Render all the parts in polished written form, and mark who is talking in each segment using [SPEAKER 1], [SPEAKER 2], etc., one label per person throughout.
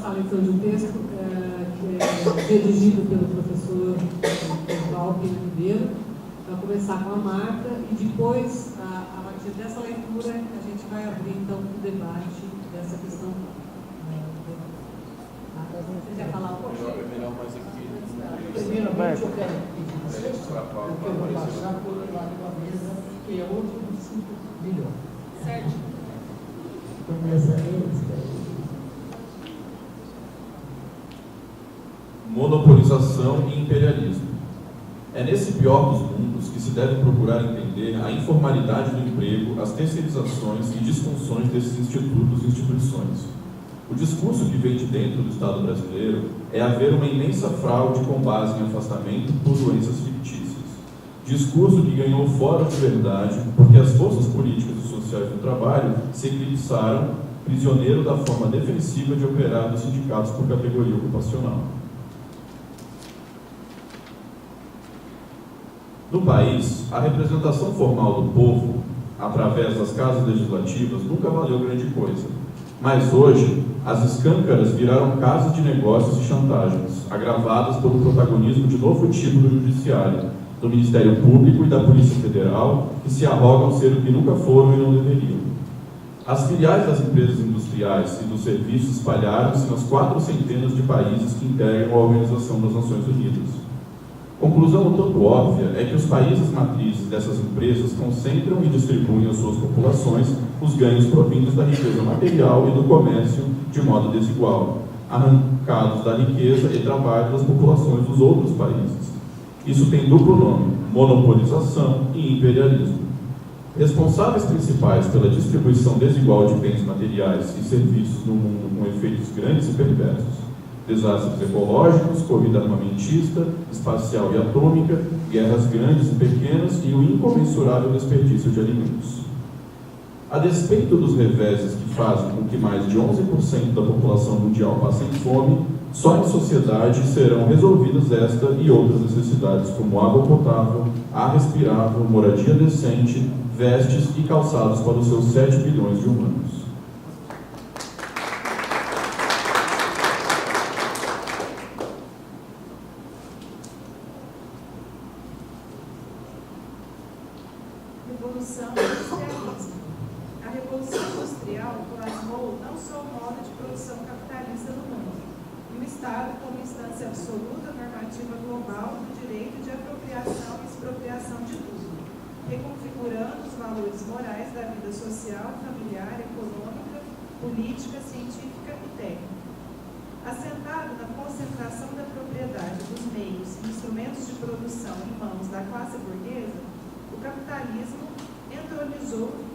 [SPEAKER 1] passar a leitura de um texto que é redigido pelo professor Oswaldo Ribeiro. Vai começar com a Marta e depois, a partir dessa leitura, a gente vai abrir então o debate dessa questão. Você quer falar um pouco?
[SPEAKER 2] Melhor mais aqui.
[SPEAKER 3] Primeiramente, eu quero pedir licença, porque eu vou passar por lado da mesa, que é outro dos 5 milhões.
[SPEAKER 1] Certo.
[SPEAKER 3] Começa aí,
[SPEAKER 4] Monopolização e imperialismo. É nesse pior dos mundos que se deve procurar entender a informalidade do emprego, as terceirizações e disfunções desses institutos e instituições. O discurso que vem de dentro do Estado brasileiro é haver uma imensa fraude com base em afastamento por doenças fictícias. Discurso que ganhou fora de verdade porque as forças políticas e sociais do trabalho se eclipsaram, prisioneiro da forma defensiva de operar dos sindicatos por categoria ocupacional. No país, a representação formal do povo, através das casas legislativas, nunca valeu grande coisa. Mas hoje, as escâncaras viraram casas de negócios e chantagens, agravadas pelo protagonismo de novo tipo do judiciário, do Ministério Público e da Polícia Federal, que se arrogam ser o que nunca foram e não deveriam. As filiais das empresas industriais e dos serviços espalharam-se nas 400 de países que integram a Organização das Nações Unidas. Conclusão um tanto óbvia é que os países matrizes dessas empresas concentram e distribuem às suas populações os ganhos provindos da riqueza material e do comércio de modo desigual, arrancados da riqueza e trabalho das populações dos outros países. Isso tem duplo nome: monopolização e imperialismo. Responsáveis principais pela distribuição desigual de bens materiais e serviços no mundo com efeitos grandes e perversos: desastres ecológicos, corrida armamentista, espacial e atômica, guerras grandes e pequenas e o incomensurável desperdício de alimentos. A despeito dos reveses que fazem com que mais de 11% da população mundial passem fome, só em sociedade serão resolvidas esta e outras necessidades como água potável, ar respirável, moradia decente, vestes e calçados para os seus 7 bilhões de humanos.
[SPEAKER 5] Revolução e industrialismo. A Revolução Industrial plasmou não só o modo de produção capitalista no mundo, e o Estado como instância absoluta normativa global do direito de apropriação e expropriação de tudo, reconfigurando os valores morais da vida social, familiar, econômica, política, científica e técnica. Assentado na concentração da propriedade dos meios e instrumentos de produção em mãos da classe burguesa, o capitalismo entronizou-a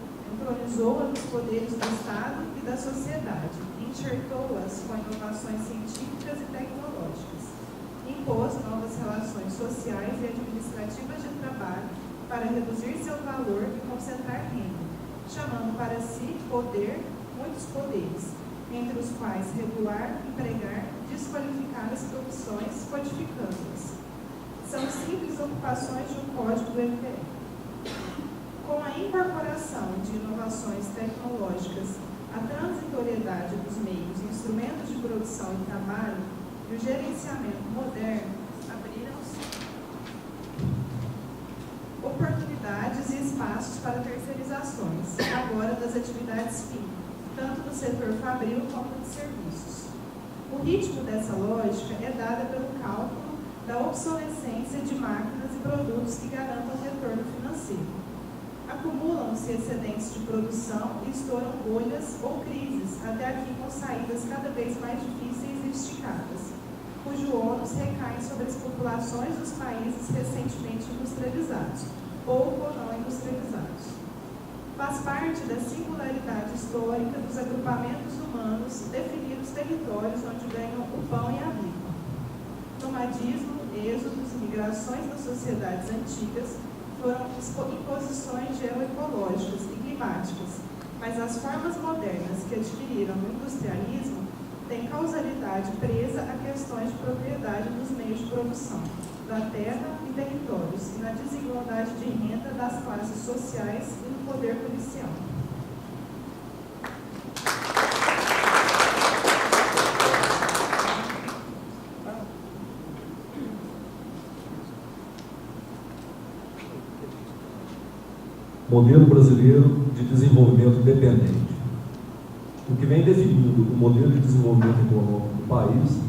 [SPEAKER 5] nos poderes do Estado e da sociedade, enxertou-as com inovações científicas e tecnológicas, impôs novas relações sociais e administrativas de trabalho para reduzir seu valor e concentrar renda, chamando para si poder muitos poderes, entre os quais regular, empregar, desqualificar as profissões, codificando-as. São simples ocupações de um código do MPF. Com a incorporação de inovações tecnológicas, a transitoriedade dos meios e instrumentos de produção e trabalho e o gerenciamento moderno, abriram-se oportunidades e espaços para terceirizações, agora das atividades fim, tanto do setor fabril como de serviços. O ritmo dessa lógica é dada pelo cálculo da obsolescência de máquinas e produtos que garantam retorno financeiro. Acumulam-se excedentes de produção e estouram bolhas ou crises, até aqui com saídas cada vez mais difíceis e esticadas, cujo ônus recai sobre as populações dos países recentemente industrializados, ou não industrializados. Faz parte da singularidade histórica dos agrupamentos humanos definir os territórios onde ganham o pão e a vida. Nomadismo, êxodos, migrações das sociedades antigas foram imposições geoecológicas e climáticas, mas as formas modernas que adquiriram o industrialismo têm causalidade presa a questões de propriedade dos meios de produção, da terra e territórios, e na desigualdade de renda das classes sociais e no poder policial.
[SPEAKER 2] modelo brasileiro de desenvolvimento independente. O que vem definindo o modelo de desenvolvimento econômico do país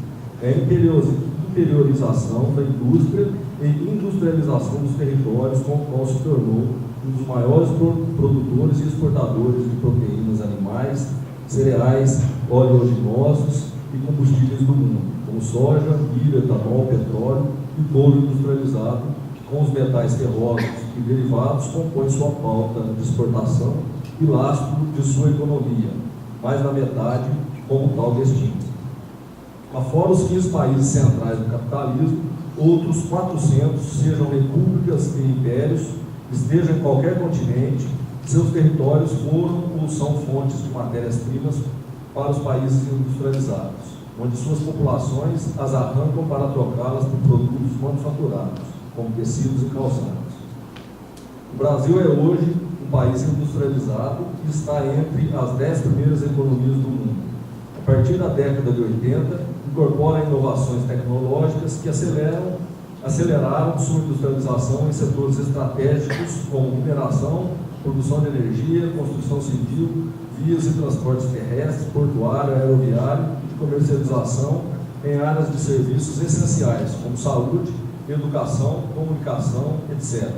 [SPEAKER 2] é a interiorização da indústria e industrialização dos territórios, com o qual se tornou um dos maiores produtores e exportadores de proteínas animais, cereais, oleaginosos e combustíveis do mundo, como soja, milho, etanol, petróleo e couro industrializado, que com os metais ferrosos e derivados compõe sua pauta de exportação e lastro de sua economia, mais da metade como tal destino. Afora os 15 países centrais do capitalismo, outros 400, sejam repúblicas e impérios, estejam em qualquer continente, seus territórios foram ou são fontes de matérias-primas para os países industrializados, onde suas populações as arrancam para trocá-las por produtos manufaturados, como tecidos e calçados. O Brasil é hoje um país industrializado e está entre as 10 primeiras economias do mundo. A partir da década de 80, incorpora inovações tecnológicas que aceleraram sua industrialização em setores estratégicos como mineração, produção de energia, construção civil, vias e transportes terrestres, portuário, aeroviário e de comercialização em áreas de serviços essenciais, como saúde, educação, comunicação, etc.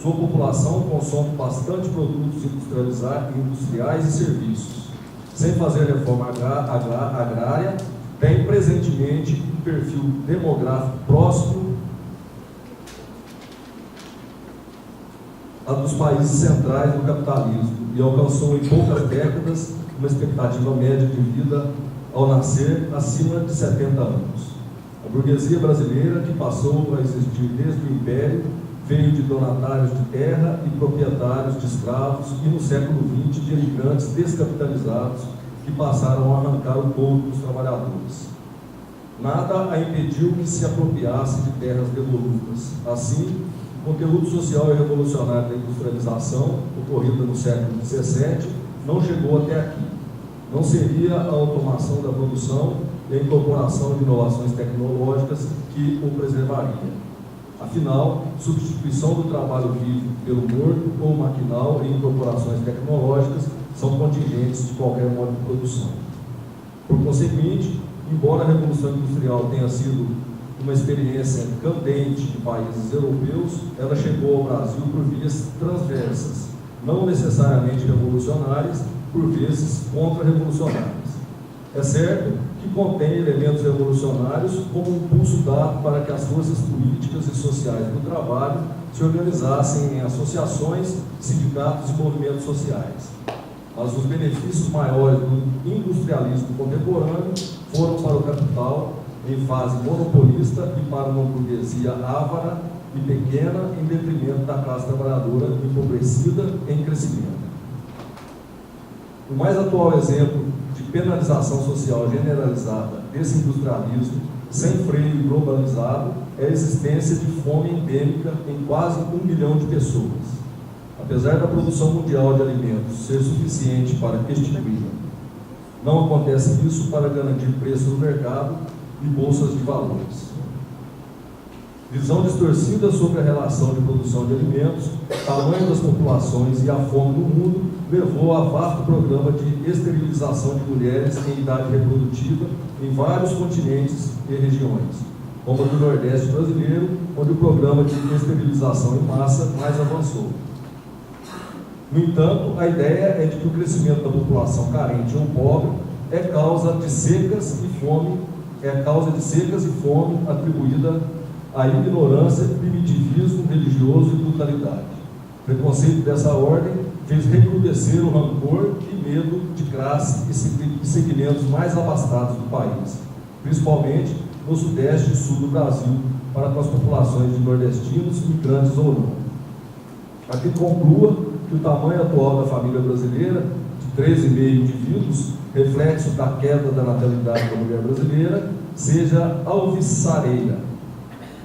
[SPEAKER 2] Sua população consome bastante produtos industriais e serviços. Sem fazer reforma agrária, tem presentemente um perfil demográfico próximo a dos países centrais do capitalismo e alcançou em poucas décadas uma expectativa média de vida ao nascer acima de 70 anos. A burguesia brasileira, que passou a existir desde o Império, veio de donatários de terra e proprietários de escravos e no século XX de imigrantes descapitalizados que passaram a arrancar o couro dos trabalhadores. Nada a impediu que se apropriasse de terras devolutas. Assim, o conteúdo social e revolucionário da industrialização, ocorrida no século XVII, não chegou até aqui. Não seria a automação da produção e a incorporação de inovações tecnológicas que o preservaria. Afinal, substituição do trabalho vivo pelo morto ou maquinal e incorporações tecnológicas são contingentes de qualquer modo de produção. Por conseguinte, embora a Revolução Industrial tenha sido uma experiência candente de países europeus, ela chegou ao Brasil por vias transversas, não necessariamente revolucionárias, por vezes contra-revolucionárias. É certo que contém elementos revolucionários como um impulso dado para que as forças políticas e sociais do trabalho se organizassem em associações, sindicatos e movimentos sociais. Mas os benefícios maiores do industrialismo contemporâneo foram para o capital em fase monopolista e para uma burguesia ávara e pequena em detrimento da classe trabalhadora empobrecida em crescimento. O mais atual exemplo de penalização social generalizada desse industrialismo, sem freio globalizado, é a existência de fome endêmica em quase 1 milhão de pessoas. Apesar da produção mundial de alimentos ser suficiente para extinguir, não acontece isso para garantir preço no mercado e bolsas de valores. Visão distorcida sobre a relação de produção de alimentos, tamanho das populações e a fome no mundo levou a vasto programa de esterilização de mulheres em idade reprodutiva em vários continentes e regiões, como a do Nordeste brasileiro, onde o programa de esterilização em massa mais avançou. No entanto, a ideia é de que o crescimento da população carente ou pobre é causa de secas e fome atribuída à ignorância, primitivismo religioso e brutalidade. O preconceito dessa ordem fez recrudescer o rancor e medo de classe e segmentos mais abastados do país, principalmente no sudeste e sul do Brasil, para com as populações de nordestinos, migrantes ou não. Aqui conclua que o tamanho atual da família brasileira, de 13,5 indivíduos, reflexo da queda da natalidade da mulher brasileira, seja alvissareira.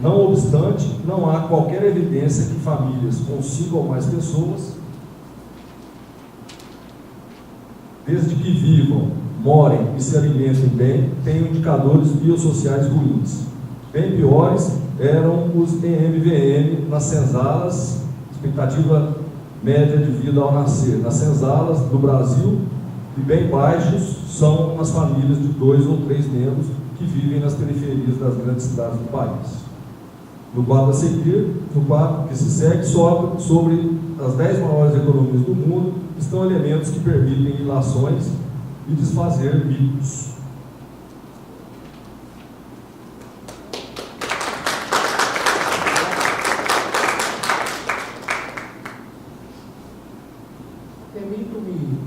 [SPEAKER 2] Não obstante, não há qualquer evidência que famílias com 5 ou mais pessoas, desde que vivam, morem e se alimentem bem, tenham indicadores biosociais ruins. Bem piores eram os EMVM nas senzalas, expectativa média de vida ao nascer nas senzalas do Brasil, e bem baixos são as famílias de 2 ou 3 membros que vivem nas periferias das grandes cidades do país. No quadro a seguir, no quadro que se segue, sobre as 10 maiores economias do mundo, estão elementos que permitem ilações e desfazer mitos.
[SPEAKER 3] Permito-me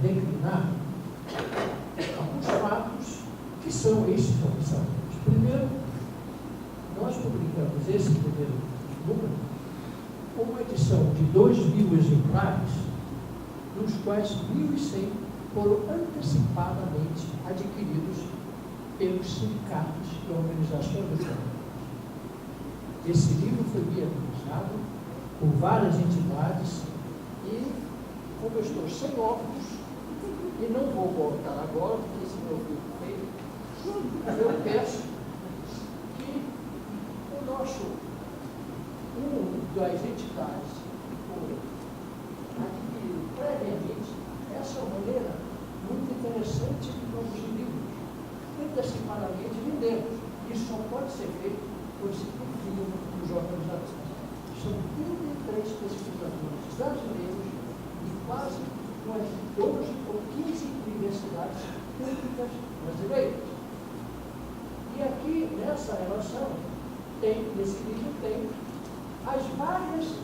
[SPEAKER 3] declinar alguns fatos que são estes comissários. Primeiro, nós publicamos esse primeiro número com uma edição de 2.000 exemplares, dos quais 1.100 foram antecipadamente adquiridos pelos sindicatos e organizações do trabalho. Esse livro foi viabilizado por várias entidades e, como eu estou sem óculos, e não vou voltar agora, porque esse meu filho feio, eu peço que das entidades adquiriu previamente essa maneira muito interessante de produzir livros. Antecipadamente vendemos. Isso só pode ser feito por se confia nos organizadores. São 33 pesquisadores brasileiros e quase umas 12 ou 15 universidades públicas brasileiras. E aqui, nessa relação, nesse livro tem as várias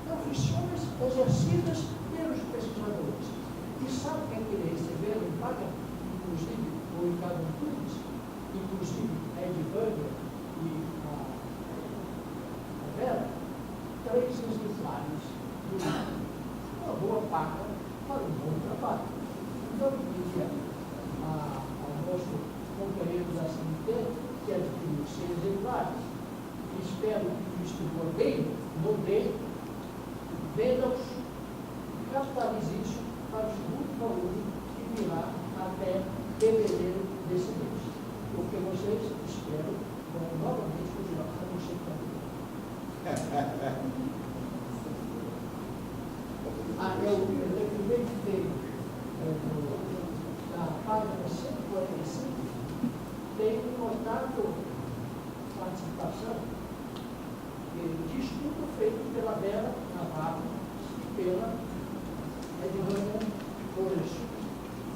[SPEAKER 3] profissões exercidas pelos pesquisadores. E sabe quem queria receber? Ele paga, inclusive, o Ricardo Antunes, inclusive a Edvânia e a Vera, 3 exemplares do livro. Uma boa paga para um bom trabalho. Então, eu diria ao nosso companheiro da CNT, que adquiriu 6 exemplares, espero que distribua bem, não dê, venda-os, capitalize isso para os muito alunos que virá até fevereiro desse mês. Porque vocês, espero, vão novamente continuar fazendo sempre também. Eu também tenho na página 145, tem um notável participação de estudo feito pela Vera Navarro e pela Edvânia Flores.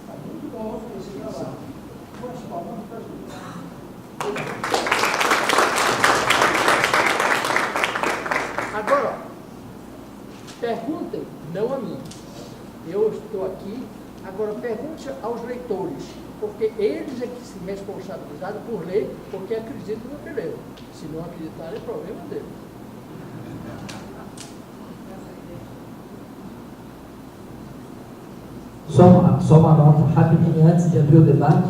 [SPEAKER 3] Está muito bom esse trabalho. Boas palmas para as duas. Agora, perguntem, não a mim. Eu estou aqui, agora pergunte aos leitores, porque eles é que se responsabilizaram por ler, porque acreditam no que leram. Se não acreditarem, é problema deles.
[SPEAKER 6] Só uma nota rapidinho antes de abrir o debate.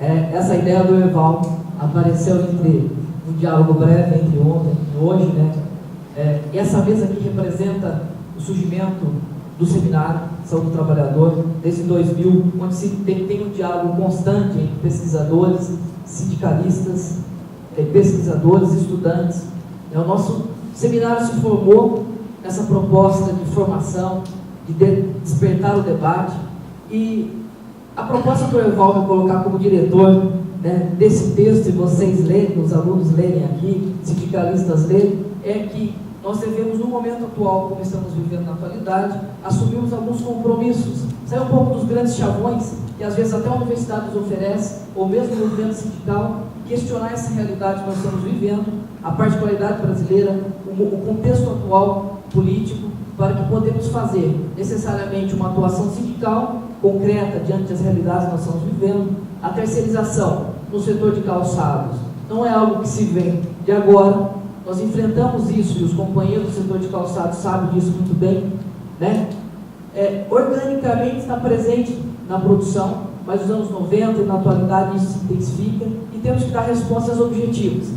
[SPEAKER 6] Essa ideia do Evaldo apareceu entre um diálogo breve entre ontem e hoje, né? E essa mesa aqui representa o surgimento do seminário Saúde do Trabalhador, desde 2000, onde se tem um diálogo constante entre pesquisadores, sindicalistas, pesquisadores, estudantes. O nosso seminário se formou nessa proposta de formação, de despertar o debate, e a proposta do Evaldo é colocar como diretor, né, desse texto, e vocês lerem, os alunos lerem aqui, sindicalistas lerem, é que nós devemos, no momento atual, como estamos vivendo na atualidade, assumirmos alguns compromissos, sair um pouco dos grandes chavões, que às vezes até a universidade nos oferece, ou mesmo o movimento sindical, questionar essa realidade que nós estamos vivendo, a particularidade brasileira, o contexto atual político, para que podemos fazer necessariamente uma atuação sindical concreta diante das realidades que nós estamos vivendo. A terceirização no setor de calçados não é algo que se vem de agora. Nós enfrentamos isso, e os companheiros do setor de calçados sabem disso muito bem, né? Organicamente está presente na produção, mas nos anos 90 e na atualidade isso se intensifica, e temos que dar respostas objetivas.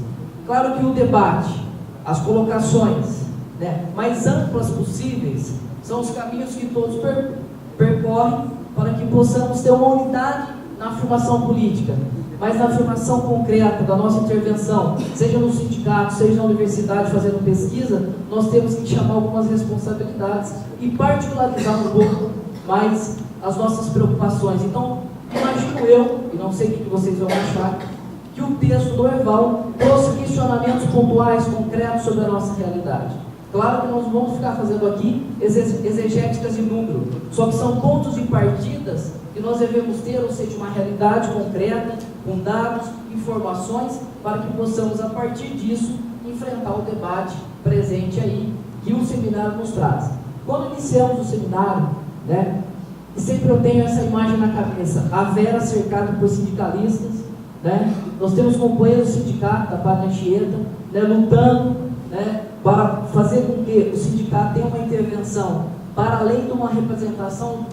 [SPEAKER 6] Claro que o debate, as colocações, né, mais amplas possíveis, são os caminhos que todos percorrem para que possamos ter uma unidade na afirmação política, mas na afirmação concreta da nossa intervenção, seja no sindicato, seja na universidade fazendo pesquisa, nós temos que chamar algumas responsabilidades e particularizar um pouco mais as nossas preocupações. Então, imagino eu, e não sei o que vocês vão achar, que o texto do Erval trouxe questionamentos pontuais, concretos sobre a nossa realidade. Claro que nós não vamos ficar fazendo aqui exegéticas de número, só que são pontos de partidas que nós devemos ter, ou seja, uma realidade concreta, com dados, informações, para que possamos, a partir disso, enfrentar o debate presente aí, que o seminário nos traz. Quando iniciamos o seminário, né, e sempre eu tenho essa imagem na cabeça, a Vera cercada por sindicalistas, né, nós temos companheiros do sindicato, da Padre Anchieta, né, lutando, né, para fazer com que o sindicato tenha uma intervenção para além de uma representação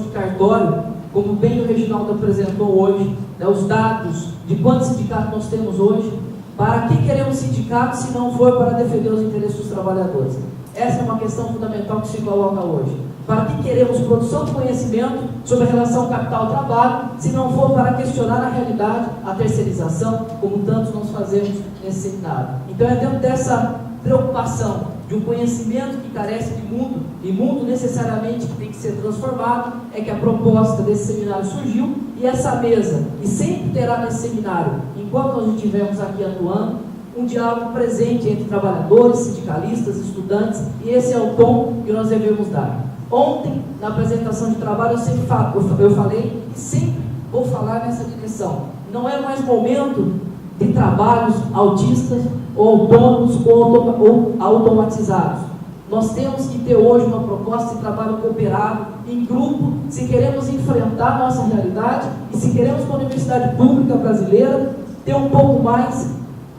[SPEAKER 6] de cartório, como bem o Reginaldo apresentou hoje, né, os dados de quantos sindicatos nós temos hoje. Para que queremos sindicato se não for para defender os interesses dos trabalhadores? Essa é uma questão fundamental que se coloca hoje. Para que queremos produção de conhecimento sobre a relação capital-trabalho, se não for para questionar a realidade, a terceirização, como tantos nós fazemos nesse seminário? Então é dentro dessa preocupação de um conhecimento que carece de mundo, e mundo necessariamente que tem que ser transformado, é que a proposta desse seminário surgiu, e essa mesa, e sempre terá nesse seminário, enquanto nós estivermos aqui atuando, um diálogo presente entre trabalhadores, sindicalistas, estudantes, e esse é o tom que nós devemos dar. Ontem, na apresentação de trabalho, eu falei, e sempre vou falar nessa direção. Não é mais momento de trabalhos autistas, ou autônomos, ou automatizados. Nós temos que ter hoje uma proposta de trabalho cooperado, em grupo, se queremos enfrentar a nossa realidade, e se queremos que a universidade pública brasileira ter um pouco mais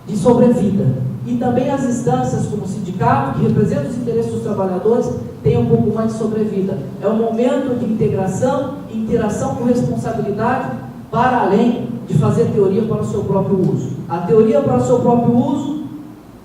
[SPEAKER 6] de sobrevida. E também as instâncias como o sindicato, que representa os interesses dos trabalhadores, tenham um pouco mais de sobrevida. É um momento de integração e interação com responsabilidade, para além de fazer teoria para o seu próprio uso. A teoria para o seu próprio uso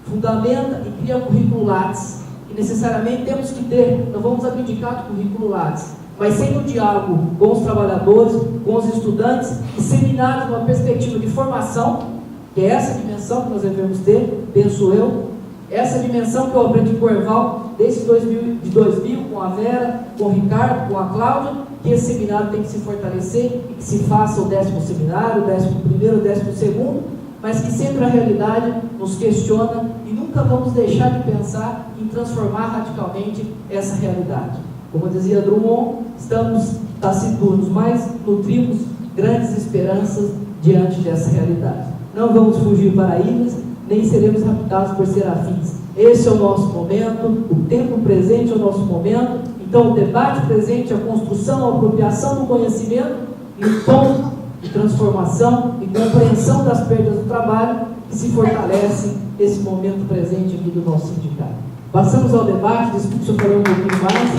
[SPEAKER 6] fundamenta e cria currículo Lattes, que necessariamente temos que ter. Não vamos abdicar do currículo Lattes, mas sem o diálogo com os trabalhadores, com os estudantes, e seminários numa perspectiva de formação, que é essa dimensão que nós devemos ter, penso eu, essa dimensão que eu aprendi com o Erval desde 2000, com a Vera, com o Ricardo, com a Cláudia, que esse seminário tem que se fortalecer e que se faça o 10º seminário, o 11º, o 12º, mas que sempre a realidade nos questiona e nunca vamos deixar de pensar em transformar radicalmente essa realidade. Como dizia Drummond, estamos taciturnos, mas nutrimos grandes esperanças diante dessa realidade. Não vamos fugir para ilhas, nem seremos raptados por serafins. Esse é o nosso momento, o tempo presente é o nosso momento. Então, o debate presente, a construção, a apropriação do conhecimento e o tom de transformação e compreensão das perdas do trabalho que se fortalecem nesse momento presente aqui do nosso sindicato. Passamos ao debate, desculpe se eu falei um pouquinho mais.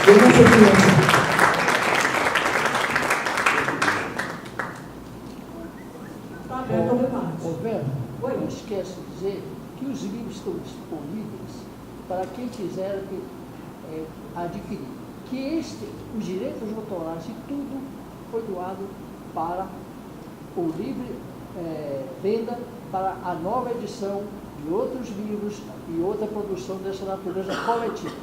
[SPEAKER 6] Eu não sei criança.
[SPEAKER 3] Não esquece de dizer que os livros estão disponíveis para quem quiser adquirir. Que os direitos autorais e tudo foi doado para o livre venda, para a nova edição de outros livros e outra produção dessa natureza coletiva.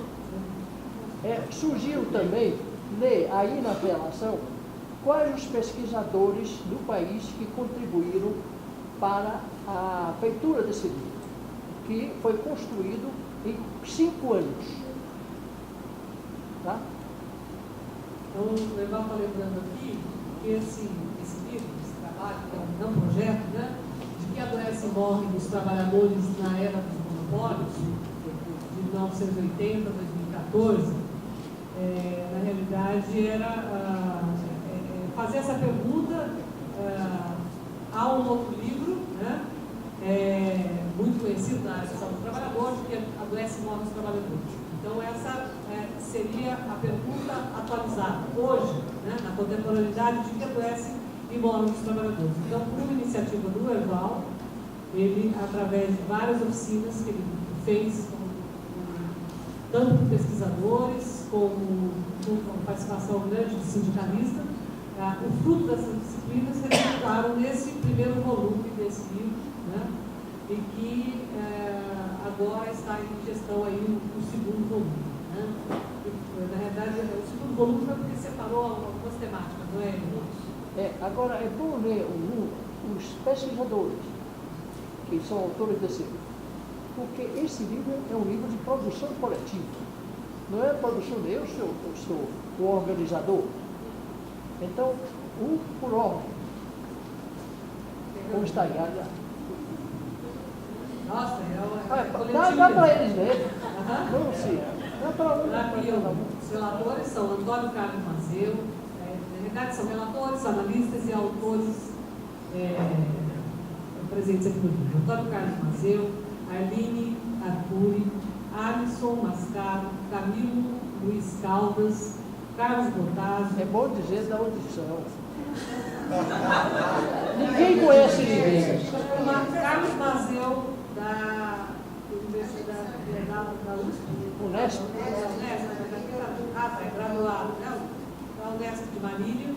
[SPEAKER 3] Surgiram também, aí na relação, quais os pesquisadores do país que contribuíram para a feitura desse livro, que foi construído em 5 anos. Tá?
[SPEAKER 1] Então, o Erval está lembrando aqui que esse livro, esse trabalho, que é um projeto, né, de que adoece e morre dos trabalhadores na era dos monopólios, de 1980 a 2014, na realidade era fazer essa pergunta. Há um outro livro, né, muito conhecido na área da saúde do trabalhador, que adoece e morre dos trabalhadores. Então, essa seria a pergunta atualizada hoje, né, na contemporaneidade, de que adoece e morre dos trabalhadores. Então, por uma iniciativa do Erval, ele, através de várias oficinas que ele fez, tanto com pesquisadores, com participação grande de sindicalista. O fruto dessas disciplinas resultaram nesse primeiro volume desse livro, né? E que agora está em gestão aí o segundo volume. Né? Na realidade, o segundo volume foi porque separou algumas temáticas, não é?
[SPEAKER 3] Agora é bom ler os pesquisadores, que são autores desse livro, porque esse livro é um livro de produção coletiva. Não é produção de eu sou o organizador. Então, um por ordem. Como está aí?
[SPEAKER 1] Nossa,
[SPEAKER 3] Dá para eles lerem.
[SPEAKER 1] Vamos
[SPEAKER 3] sim. Dá para um.
[SPEAKER 1] Aqui, os relatores são Antônio Carlos Mazeu, na verdade são relatores, analistas e autores presentes aqui no livro. Antônio Carlos Mazeu, Arline Arcuri, Alisson Mascaro, Camilo Luiz Caldas, Carlos Botazzo.
[SPEAKER 3] É bom dizer da onde são. Ninguém conhece ninguém.
[SPEAKER 1] Carlos Mazeu, da Universidade da USP.
[SPEAKER 3] Unesp?
[SPEAKER 1] Graduado, da Unesp de Marília.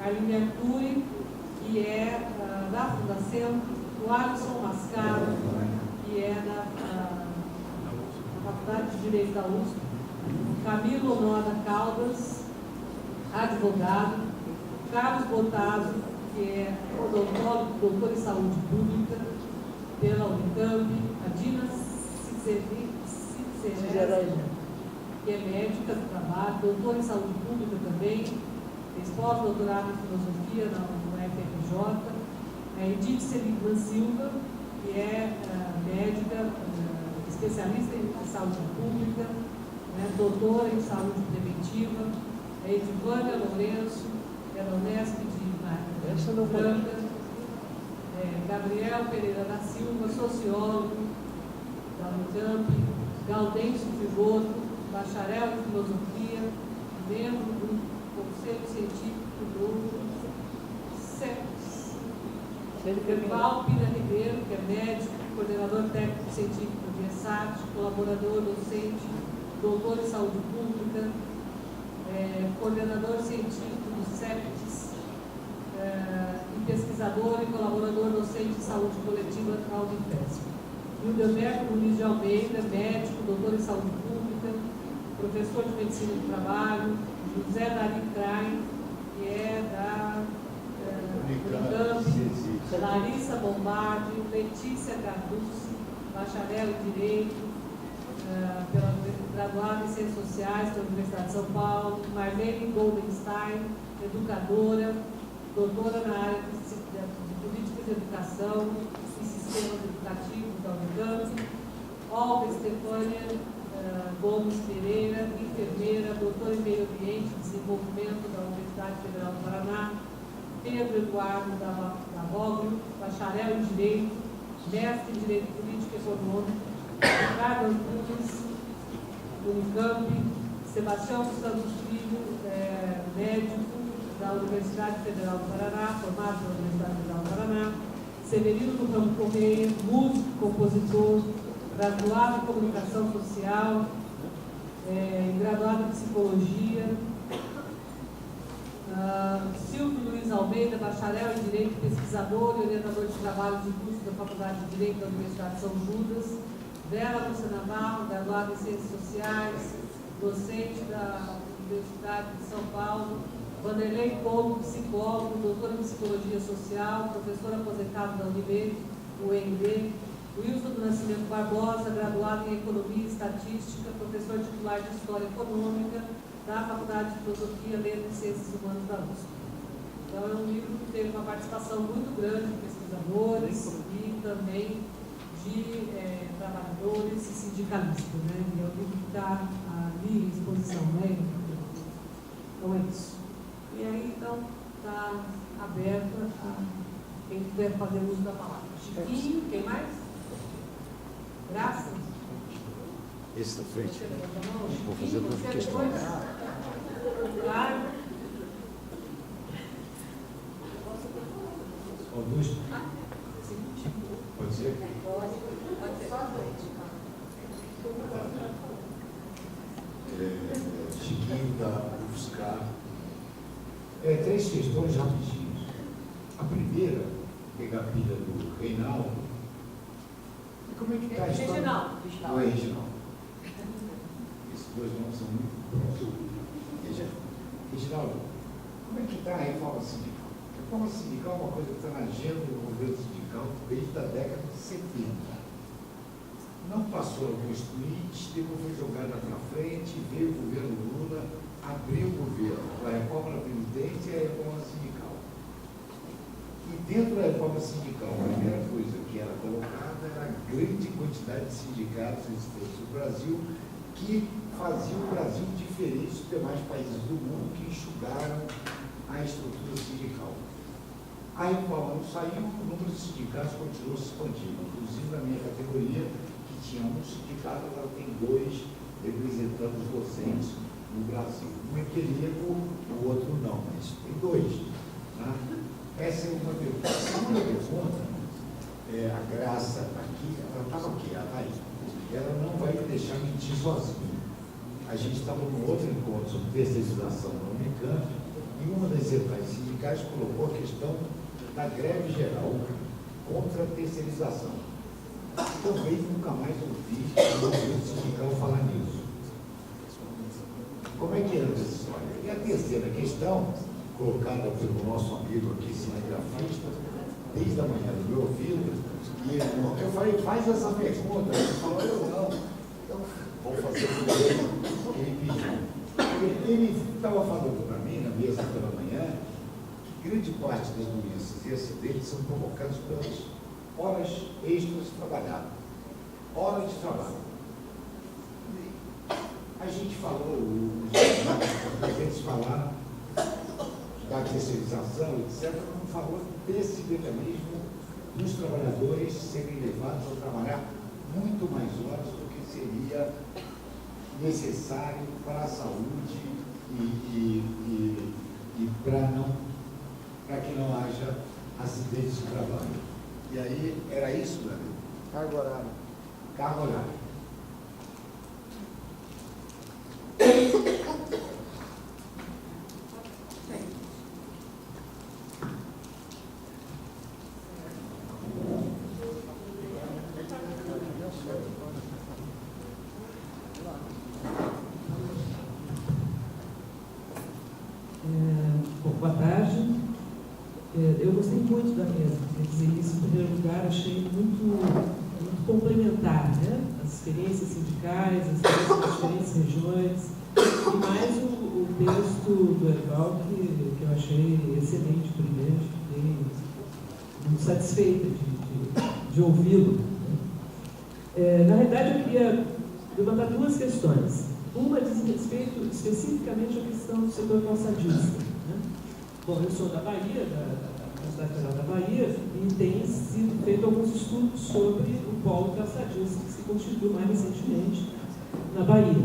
[SPEAKER 1] Arline Arcuri, que é da Fundação. O Alisson Mascaro, que é da Faculdade de Direito da USP. Camilo Noda Caldas, advogado. Carlos Botazzo, que é doutor em saúde pública pela Unicamp. A Dina Cicero, que é médica do trabalho, doutor em saúde pública também, fez pós-doutorado em filosofia na UFRJ. Edith Seligman Silva, que é médica, especialista em saúde pública, doutora em saúde preventiva. Edivânia Lourenço, que é da Unesp de Franca. Gabriel Pereira da Silva, sociólogo da Unicamp. Gaudêncio Figoto, bacharel em filosofia, membro do Conselho Científico do CEPS. Val Pina Ribeiro, que é médico, coordenador técnico científico do ESAT, colaborador docente, doutor em saúde pública, coordenador científico do CEPS, e pesquisador e colaborador docente em saúde coletiva da Unifesp. Hildeberto Luiz de Almeida, médico, doutor em saúde pública, professor de medicina do trabalho. José Dari Klein, que é da Unicamp. Larissa Bombardi, Letícia Carducci, bacharel em Direito, graduada em Ciências Sociais pela Universidade de São Paulo. Marlene Goldenstein, educadora, doutora na área de Políticas de Educação e Sistemas Educativos da Unicamp. Olga Estefânia Gomes Pereira, enfermeira, doutora em Meio Ambiente e Desenvolvimento da Universidade Federal do Paraná. Pedro Eduardo Davoglio, bacharel em Direito, mestre em Direito Político e Econômico. Ricardo Antunes, Unicamp. Sebastião Santos Filho, médico da Universidade Federal do Paraná, formado pela Universidade Federal do Paraná. Severino do Ramo Correia, músico, compositor, graduado em Comunicação Social, graduado em Psicologia. Silvio Luiz Almeida, bacharel em Direito, pesquisador e orientador de trabalho de curso da Faculdade de Direito da Universidade de São Judas. Vera Lúcia Navarro, graduada em Ciências Sociais, docente da Universidade de São Paulo. Vanderlei Couto, psicólogo, doutor em Psicologia Social, professor aposentado da UNB. Wilson do Nascimento Barbosa, graduado em Economia e Estatística, professor titular de História Econômica da Faculdade de Filosofia, Letras e Ciências Humanas da USP. Então, é um livro que teve uma participação muito grande de pesquisadores e também de trabalhadores e sindicalistas, né? E é um livro que está ali em exposição, né? Então, é isso. E aí, então, está aberto a quem quiser fazer uso da palavra. Chiquinho, quem mais? Graça?
[SPEAKER 7] Esse da frente.
[SPEAKER 1] Vou
[SPEAKER 7] fazer outra questão.
[SPEAKER 1] Claro.
[SPEAKER 7] Augusto? Pode ser?
[SPEAKER 8] Chiquinho da UFSCar. Três questões rapidinhas. A primeira, pegar a pilha do Reinaldo. Como é que está a história?
[SPEAKER 3] Reginaldo.
[SPEAKER 8] Não é Reginaldo. Esses dois nomes são muito próximos. Reginaldo, como é que está a reforma sindical? A reforma sindical é uma coisa que está na agenda do governo sindical desde a década de 70. Não passou alguns tweets, depois foi jogada para frente, veio o governo Lula, abriu o governo com a reforma da Previdência e a reforma sindical. E dentro da reforma sindical, a primeira coisa que era colocada era a grande quantidade de sindicatos existentes no Brasil que faziam o Brasil diferente dos demais países do mundo que enxugaram a estrutura sindical. A reforma não saiu, o número de sindicatos continuou se expandindo, inclusive na minha categoria, que tinha um sindicato, agora tem dois representando os docentes no Brasil. Um é querido, o outro não, mas tem dois. Tá? Essa é uma pergunta. A segunda pergunta, a Graça está aqui, ela estava aqui, ela está aí. Ela não vai me deixar mentir sozinha. A gente estava num outro encontro sobre terceirização na Unicamp e uma das centrais sindicais colocou a questão da greve geral contra a terceirização. Também nunca mais ouvi o movimento sindical falar nisso. Como é que anda essa história? E a terceira questão, colocada pelo nosso amigo aqui, cinegrafista, desde a manhã do meu ouvido, e eu falei, faz essa pergunta. Ele falou, eu não. Então, vou fazer o que ele pediu. Ele estava falando para mim, na mesa pela manhã, que grande parte das doenças e acidentes são provocados pelas horas extras trabalhadas. Horas de trabalho. A gente falou, os presidentes falaram da terceirização, etc., não falou desse mecanismo dos trabalhadores serem levados a trabalhar muito mais horas do que seria necessário para a saúde e para que não haja acidentes de trabalho. E aí, era isso, Davi?
[SPEAKER 7] Carga horária.
[SPEAKER 8] Carga horária.
[SPEAKER 6] Boa tarde. Eu gostei muito da mesa, quer dizer, isso em primeiro lugar achei muito complementar, né? As experiências sindicais, as experiências das diferentes regiões, e mais o texto do Erval, que eu achei excelente primeiro, fiquei muito satisfeita de ouvi-lo. Na realidade, eu queria levantar duas questões. Uma diz respeito especificamente à questão do setor calçadista. Né? Bom, eu sou da Bahia, da Universidade Federal da Bahia, e tem sido feito alguns estudos sobre o polo calçadista que se constituiu mais recentemente na Bahia.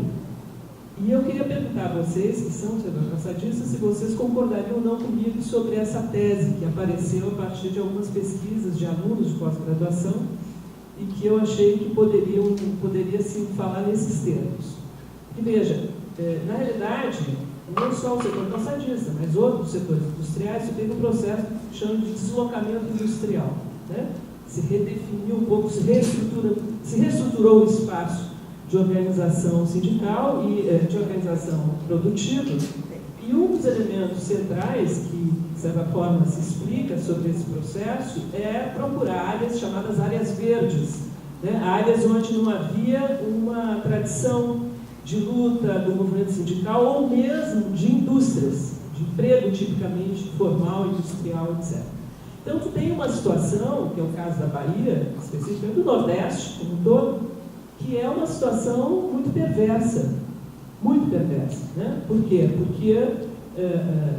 [SPEAKER 6] E eu queria perguntar a vocês, que são do setor calçadista, se vocês concordariam ou não comigo sobre essa tese que apareceu a partir de algumas pesquisas de alunos de pós-graduação e que eu achei que poderia sim falar nesses termos. E veja, na realidade, não só o setor calçadista, mas outros setores industriais, teve um processo que chama de deslocamento industrial. Né? Se redefiniu um pouco, se reestruturou o espaço de organização sindical e de organização produtiva. E um dos elementos centrais que, de certa forma, se explica sobre esse processo é procurar áreas chamadas áreas verdes, né? Áreas onde não havia uma tradição de luta do movimento sindical ou mesmo de indústrias, de emprego tipicamente formal, industrial, etc. Então, tu tem uma situação, que é o caso da Bahia, especificamente do Nordeste como um todo, que é uma situação muito perversa. Muito perversa. Né? Por quê? Porque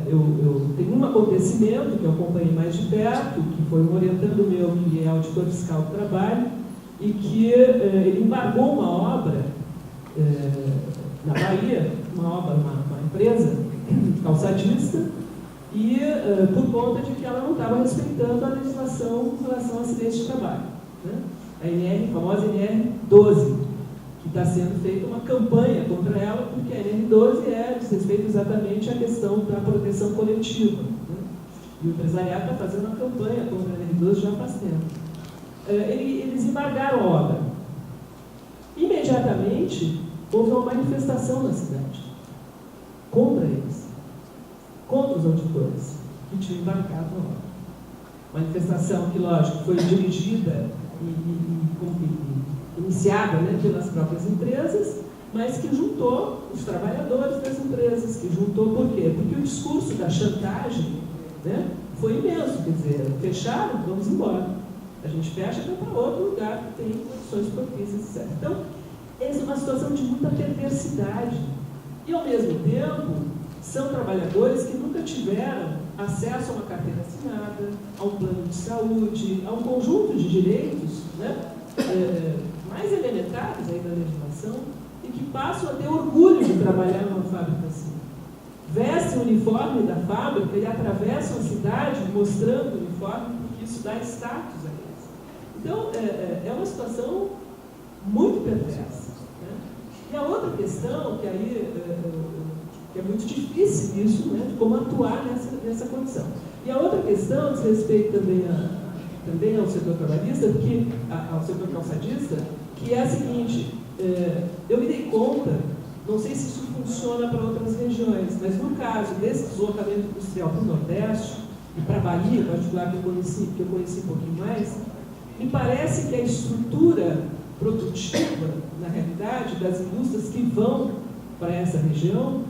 [SPEAKER 6] eu tenho um acontecimento que eu acompanhei mais de perto, que foi um orientando meu, que é auditor fiscal do trabalho, e que ele embargou uma obra na Bahia, uma empresa calçadista, e por conta de que ela não estava respeitando a legislação em relação a acidentes de trabalho. Né? A famosa NR 12,
[SPEAKER 9] E está sendo feita uma campanha contra ela, porque a NR12 diz respeito exatamente à questão da proteção coletiva, né? E o empresariado está fazendo uma campanha contra a NR12 já faz tempo. Eles embargaram a obra. Imediatamente, houve uma manifestação na cidade contra eles, contra os auditores que tinham embarcado a obra. Manifestação que, lógico, foi dirigida e iniciada, né, pelas próprias empresas, mas que juntou os trabalhadores das empresas, que juntou por quê? Porque o discurso da chantagem, né, foi imenso, quer dizer, fecharam, vamos embora. A gente fecha e vai para outro lugar que tem condições propícias, etc. Então, essa é uma situação de muita perversidade. E, ao mesmo tempo, são trabalhadores que nunca tiveram acesso a uma carteira assinada, a um plano de saúde, a um conjunto de direitos, né, mais elementares aí da legislação, e que passam a ter orgulho de trabalhar numa fábrica assim. Vestem o uniforme da fábrica e atravessam a cidade mostrando o uniforme, porque isso dá status a eles. Então, é uma situação muito perversa, né? E a outra questão, que aí que é muito difícil isso, né, de como atuar nessa condição. E a outra questão diz respeito também ao setor trabalhista, ao setor calçadista, que é a seguinte: eu me dei conta, não sei se isso funciona para outras regiões, mas no caso desse deslocamento industrial para o Nordeste, e para a Bahia, em particular, que eu conheci um pouquinho mais, me parece que a estrutura produtiva, na realidade, das indústrias que vão para essa região,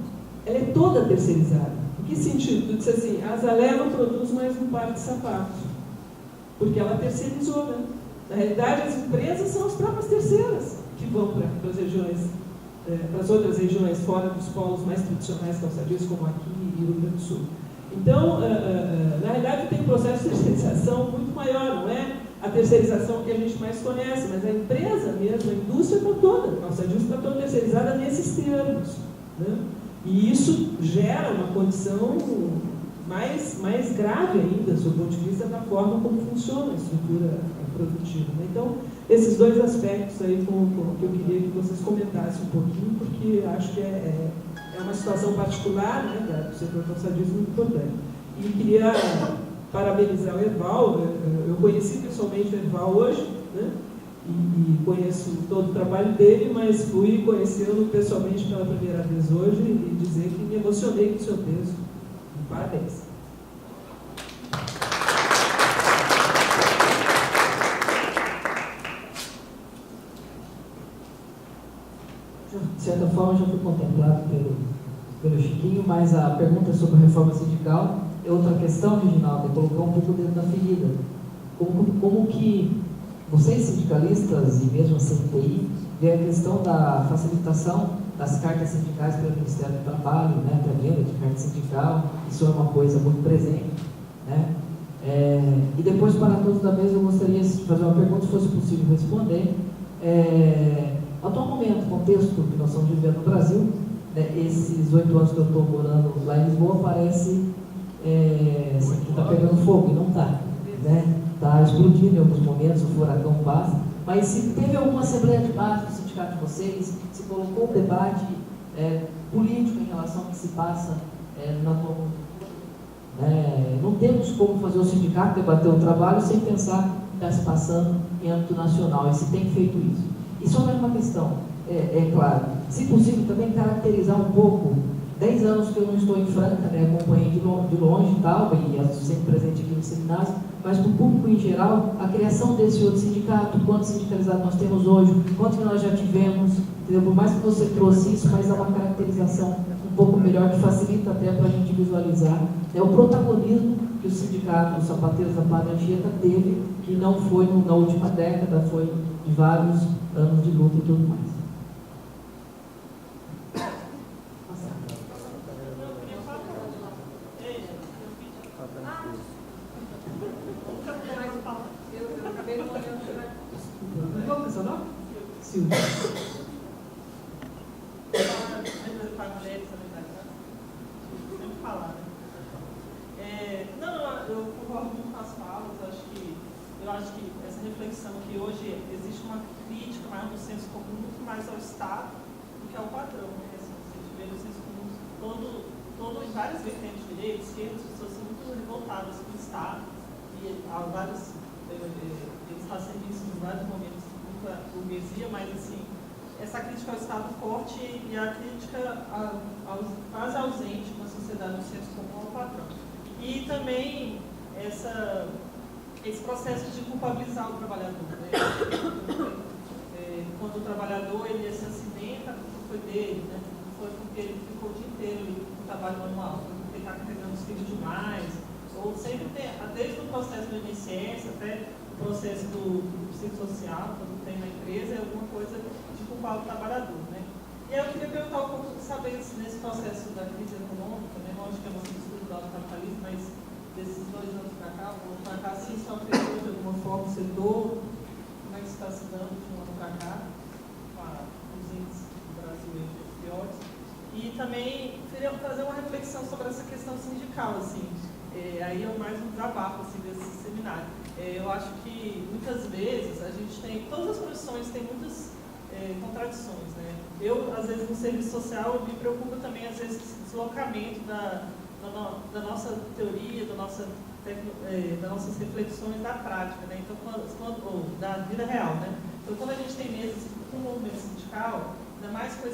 [SPEAKER 9] ela é toda terceirizada. Em que sentido? Tu disse assim, a Azalea não produz mais um par de sapatos, porque ela terceirizou, né? Na realidade, as empresas são as próprias terceiras que vão para as regiões, para as outras regiões fora dos polos mais tradicionais calçadistas, como aqui e Rio Grande do Sul. Então, na realidade, tem um processo de terceirização muito maior, não é a terceirização que a gente mais conhece, mas a empresa mesmo, a indústria está toda, a calçadista está toda terceirizada nesses termos, né? E isso gera uma condição mais grave ainda, do ponto de vista da forma como funciona a estrutura produtiva, né? Então, esses dois aspectos aí que eu queria que vocês comentassem um pouquinho, porque acho que é uma situação particular, né, do setor calçadista muito importante. E queria parabenizar o Erval. Eu conheci pessoalmente o Erval hoje, né, e conheço todo o trabalho dele, mas fui conhecê-lo pessoalmente pela primeira vez hoje e dizer que me emocionei com o seu texto. Parabéns.
[SPEAKER 6] De certa forma, já fui contemplado pelo Chiquinho, mas a pergunta sobre a reforma sindical é outra questão, Reginaldo, é colocar um pouco dentro da ferida. Como que vocês, sindicalistas, e mesmo a CNTI, vê a questão da facilitação das cartas sindicais pelo Ministério do Trabalho, né, para venda de carta sindical, isso é uma coisa muito presente, né? E depois, para todos da mesa, eu gostaria de fazer uma pergunta, se fosse possível responder. Atual momento, contexto que nós estamos vivendo no Brasil, né, esses 8 anos que eu estou morando lá em Lisboa, parece que está pegando fogo, e não está, né? Está explodindo em alguns momentos, o furacão passa, mas se teve alguma assembleia de base do sindicato de vocês, se colocou um debate político em relação ao que se passa na atual conjuntura. Não temos como fazer o sindicato debater o trabalho sem pensar no que está se passando em âmbito nacional, e se tem feito isso. E só mais uma questão, claro, se possível também caracterizar um pouco, 10 anos que eu não estou em Franca, né, acompanhei de longe e tal, e sempre presente aqui no seminário, mas para o público em geral, a criação desse outro sindicato, quantos sindicalizados nós temos hoje, quantos que nós já tivemos, entendeu? Por mais que você trouxe isso, mas há uma caracterização um pouco melhor, que facilita até para a gente visualizar, né, o protagonismo que o sindicato, os sapateiros da Padre Anchieta teve, que não foi na última década, foi de vários anos de luta e tudo mais.
[SPEAKER 9] Qual é o seu nome? Silvia. Não, eu concordo muito com as falas. Acho que
[SPEAKER 10] eu acho que essa reflexão que hoje existe uma crítica maior no senso comum muito mais ao Estado do que ao patrão, né? Assim, a gente vê no senso comum em várias vertentes de direito, esquerda, as pessoas são muito revoltadas com o Estado e há vários, ele está a serviço em vários momentos da burguesia, mas assim, essa crítica ao Estado forte e a crítica quase ausente na sociedade no senso comum ao patrão. E também esse processo de culpabilizar o trabalhador, né? Quando o trabalhador ele se acidenta, a culpa foi dele, né? Não foi porque ele ficou o dia inteiro no trabalho manual, foi porque ele está carregando os filhos demais, ou sempre tem, desde o processo do INSS até o processo do psicossocial, quando tem na empresa, é alguma coisa de culpar o trabalhador, né? E aí eu queria perguntar um pouco, saber se nesse processo da crise econômica, né? Lógico que é uma estudo do capitalismo, mas desses 2 anos para cá, se isso afetou de alguma forma o setor, como é que está se dando de um ano para cá, com os índices do Brasil piores. E também queria fazer uma reflexão sobre essa questão sindical, assim, aí é mais um desabafo assim, desse seminário. Eu acho que muitas vezes a gente tem, todas as profissões têm muitas contradições, né? Eu, às vezes, no serviço social, me preocupa também, às vezes, esse deslocamento da nossa teoria, das nossas reflexões da prática, né? Então, ou da vida real, né? Então, quando a gente tem mesas com o movimento sindical, ainda mais com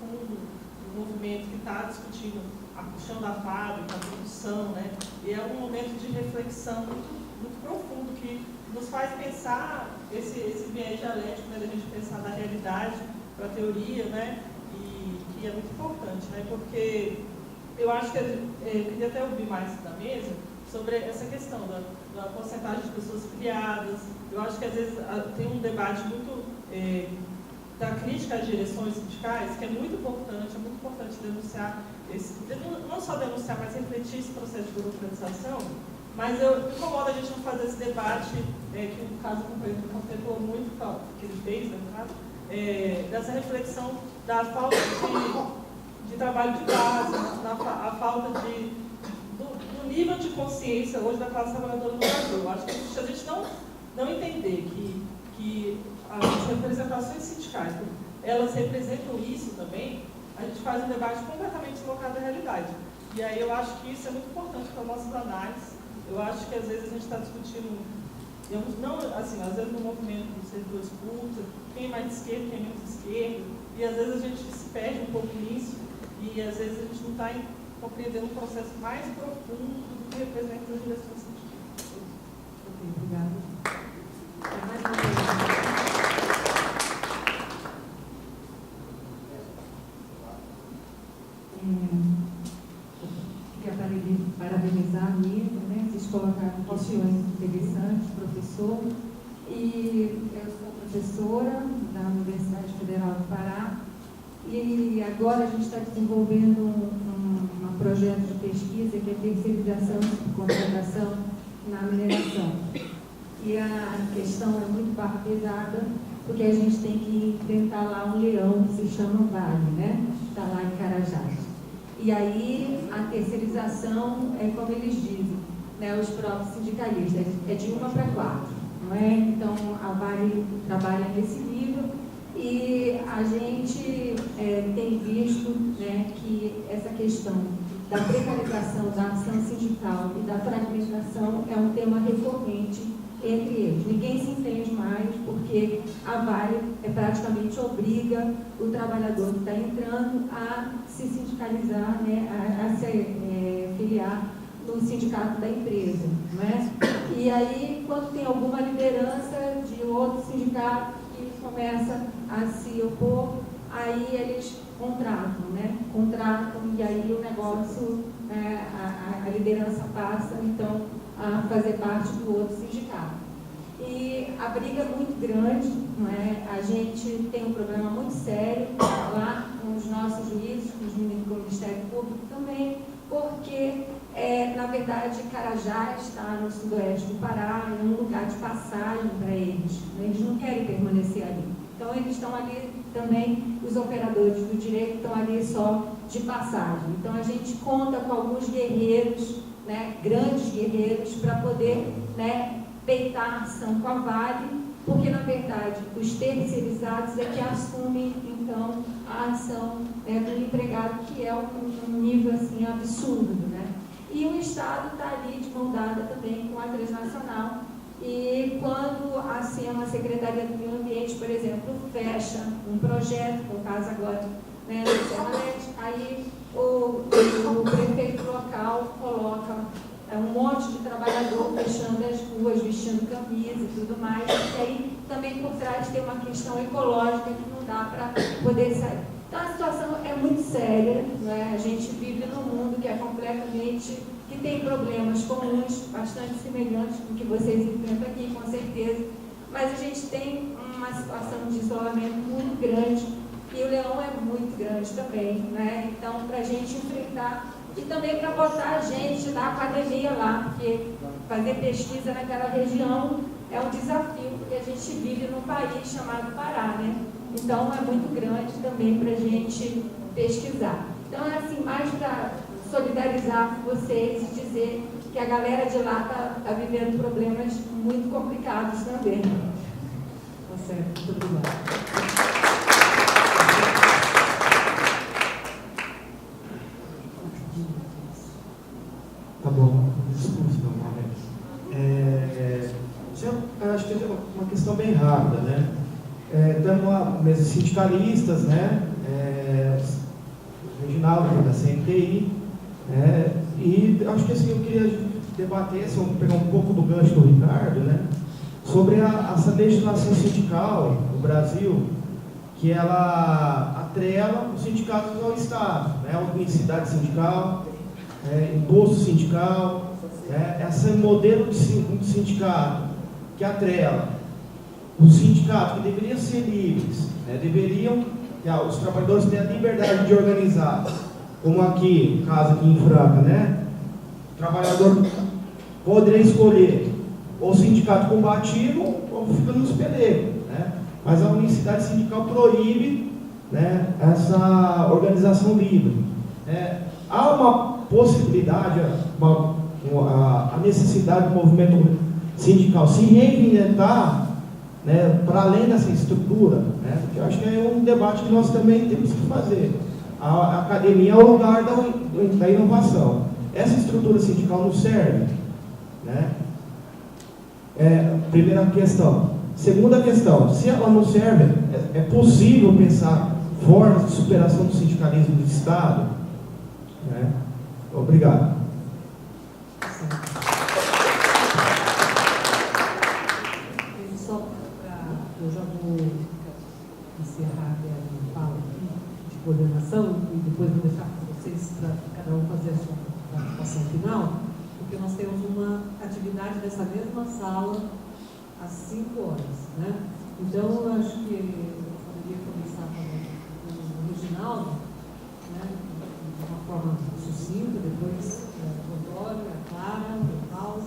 [SPEAKER 10] o movimento que está discutindo o chão da fábrica, a produção, né? E é um momento de reflexão muito profundo que nos faz pensar esse viés dialético, né? Da gente pensar da realidade para a teoria, né? E que é muito importante, né? Porque eu acho que eu queria até ouvir mais da mesa sobre essa questão da porcentagem de pessoas filiadas. Eu acho que às vezes tem um debate muito da crítica às direções sindicais, que é muito importante denunciar, não só denunciar, mas refletir esse processo de burocratização. Mas me incomoda a gente não fazer esse debate, que o caso contemplou muito, que ele fez, né, dessa reflexão da falta de trabalho de base, a falta do nível de consciência hoje da classe trabalhadora no Brasil. Eu acho que se a gente não entender que as representações sindicais, elas representam isso também, a gente faz um debate completamente deslocado da realidade. E aí eu acho que isso é muito importante para nossas análises. Eu acho que às vezes a gente está discutindo, não, assim, às vezes no movimento dos setores públicos, quem é mais de esquerda, quem é menos de esquerda, e às vezes a gente se perde um pouco nisso, e às vezes a gente não está compreendendo um processo mais profundo do que representa as direções sindicais.
[SPEAKER 1] Ok, obrigada. Mais uma pergunta. Queria parabenizar a mesa, né? Vocês colocaram questões interessantes, professor. E eu sou professora da Universidade Federal do Pará. E agora a gente está desenvolvendo um projeto de pesquisa que é terceirização e contratação na mineração. E a questão é muito barra pesada, porque a gente tem que enfrentar lá um leão que se chama Vale, né? Está lá em Carajás. E aí a terceirização é como eles dizem, né? Os próprios sindicalistas, é de 1 para 4, não é? Então a Vale trabalha nesse nível. E a gente tem visto, né, que essa questão da precarização da ação sindical e da fragmentação é um tema recorrente entre eles. Ninguém se entende mais, porque a Vale praticamente obriga o trabalhador que está entrando a se sindicalizar, né, a se filiar no sindicato da empresa. Não é? E aí, quando tem alguma liderança de outro sindicato que começa a se opor, aí eles contratam, né? Contratam, e aí o negócio, a liderança passa, então, a fazer parte do outro sindicato. E a briga é muito grande, não é? A gente tem um problema muito sério lá com os nossos juízes, com o Ministério Público também, porque, na verdade, Carajás está no sudoeste do Pará, é um lugar de passagem para eles, né? Eles não querem permanecer ali. Então, eles estão ali também, os operadores do direito estão ali só de passagem. Então, a gente conta com alguns guerreiros, né, grandes guerreiros, para poder, né,
[SPEAKER 11] peitar a ação com a Vale, porque, na verdade, os terceirizados é que assumem, então, a ação do empregado, que é um nível, assim, absurdo, né? E o Estado está ali de mão dada também com a transnacional. E quando assim, a Secretaria do Meio Ambiente, por exemplo, fecha um projeto, no caso agora, né, no Serra Leste, aí o prefeito local coloca um monte de trabalhador fechando as ruas, vestindo camisa e tudo mais, e aí também por trás tem uma questão ecológica que não dá para poder sair. Então a situação é muito séria, né? A gente vive num mundo que é completamente, que tem problemas comuns, bastante semelhantes com o que vocês enfrentam aqui, com certeza, mas a gente tem uma situação de isolamento muito grande, e o Leão é muito grande também, né? Então, para a gente enfrentar, e também para botar a gente da academia lá, porque fazer pesquisa naquela região é um desafio, porque a gente vive num país chamado Pará, né? Então, é muito grande também para a gente pesquisar. Então, é assim, mais para solidarizar com vocês e dizer que a galera de lá está vivendo problemas muito complicados também.
[SPEAKER 1] Tá certo, muito obrigada.
[SPEAKER 12] Tá bom, discurso normalmente. Acho que é uma questão bem rápida, né? Temos uma mesa de sindicalistas, né? Reginaldo da CNTI, e acho que assim, eu queria debater, pegar um pouco do gancho do Ricardo, né? Sobre essa legislação sindical no Brasil, que ela atrela os sindicatos ao Estado, né? A unicidade sindical, imposto sindical, esse modelo de sindicato que atrela os sindicatos que deveriam ser livres, deveriam, os trabalhadores têm a liberdade de organizar, como aqui, caso aqui em Franca, né? O trabalhador poderia escolher ou sindicato combativo ou fica nos pelegos, né? Mas a unicidade sindical proíbe, né, essa organização livre. Há uma possibilidade, a necessidade do movimento sindical se reinventar, né, para além dessa estrutura, né, porque eu acho que é um debate que nós também temos que fazer. A academia é o lugar da inovação. Essa estrutura sindical não serve, né? Primeira questão. Segunda questão, se ela não serve, é possível pensar formas de superação do sindicalismo do Estado? Né? Obrigado.
[SPEAKER 1] Só eu já vou encerrar a fala de coordenação e depois vou deixar para vocês, para cada um fazer a sua participação final, porque nós temos uma atividade nessa mesma sala às 5 horas, né? Então, eu acho que eu poderia começar com o Reginaldo, né? De uma forma sucinta, depois o Antônio, a Clara, o Paulo,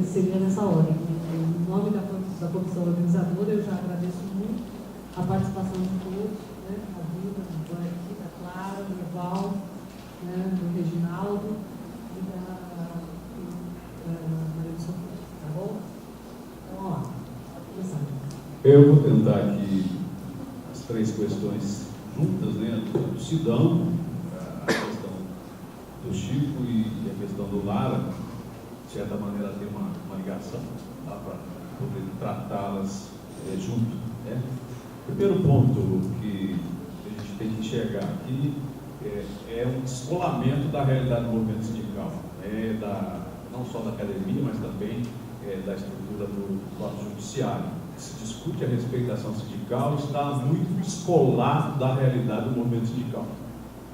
[SPEAKER 1] seria nessa ordem. Em nome da comissão organizadora, eu já agradeço muito a participação de todos, né? A Duda, do Banque, da Clara, do Eval, né? Do Reginaldo e da Maria do Socorro. Tá bom? Então, vamos lá. Vamos começar.
[SPEAKER 13] Eu vou tentar aqui as três questões juntas, né? Do Sidão, a questão do Chico e a questão do Lara, de certa maneira tem uma ligação, tá? Para poder tratá-las junto, né? O primeiro ponto que a gente tem que enxergar aqui é um descolamento da realidade do movimento sindical, não só da academia, mas também da estrutura do próprio judiciário. Se discute a respeito da ação sindical, está muito descolado da realidade do movimento sindical.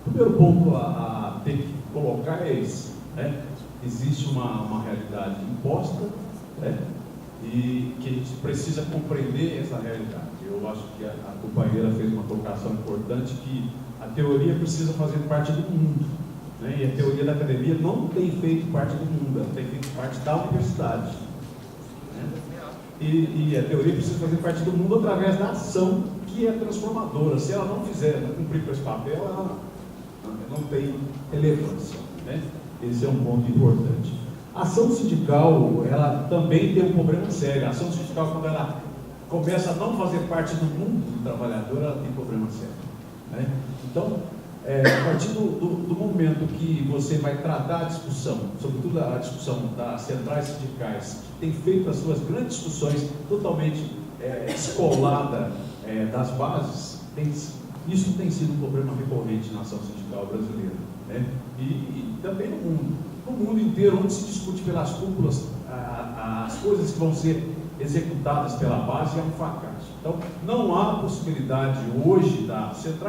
[SPEAKER 13] O primeiro ponto a ter que colocar é esse, né? Existe uma realidade imposta, né? E que a gente precisa compreender essa realidade. Eu acho que a companheira fez uma colocação importante, que a teoria precisa fazer parte do mundo, né? E a teoria da academia não tem feito parte do mundo, ela tem feito parte da universidade, né? E a teoria precisa fazer parte do mundo através da ação, que é transformadora. Se ela não fizer, não cumprir com esse papel, ela não tem relevância, né? Esse é um ponto importante. A ação sindical, ela também tem um problema sério. A ação sindical, quando ela começa a não fazer parte do mundo do trabalhador, ela tem problema sério, né? Então, a partir do momento que você vai tratar a discussão, sobretudo a discussão das centrais sindicais, que tem feito as suas grandes discussões totalmente descolada das bases, isso tem sido um problema recorrente na ação sindical brasileira, né? E também no mundo inteiro, onde se discute pelas cúpulas as coisas que vão ser executadas pela base, é um fracasso. Então, não há possibilidade hoje da central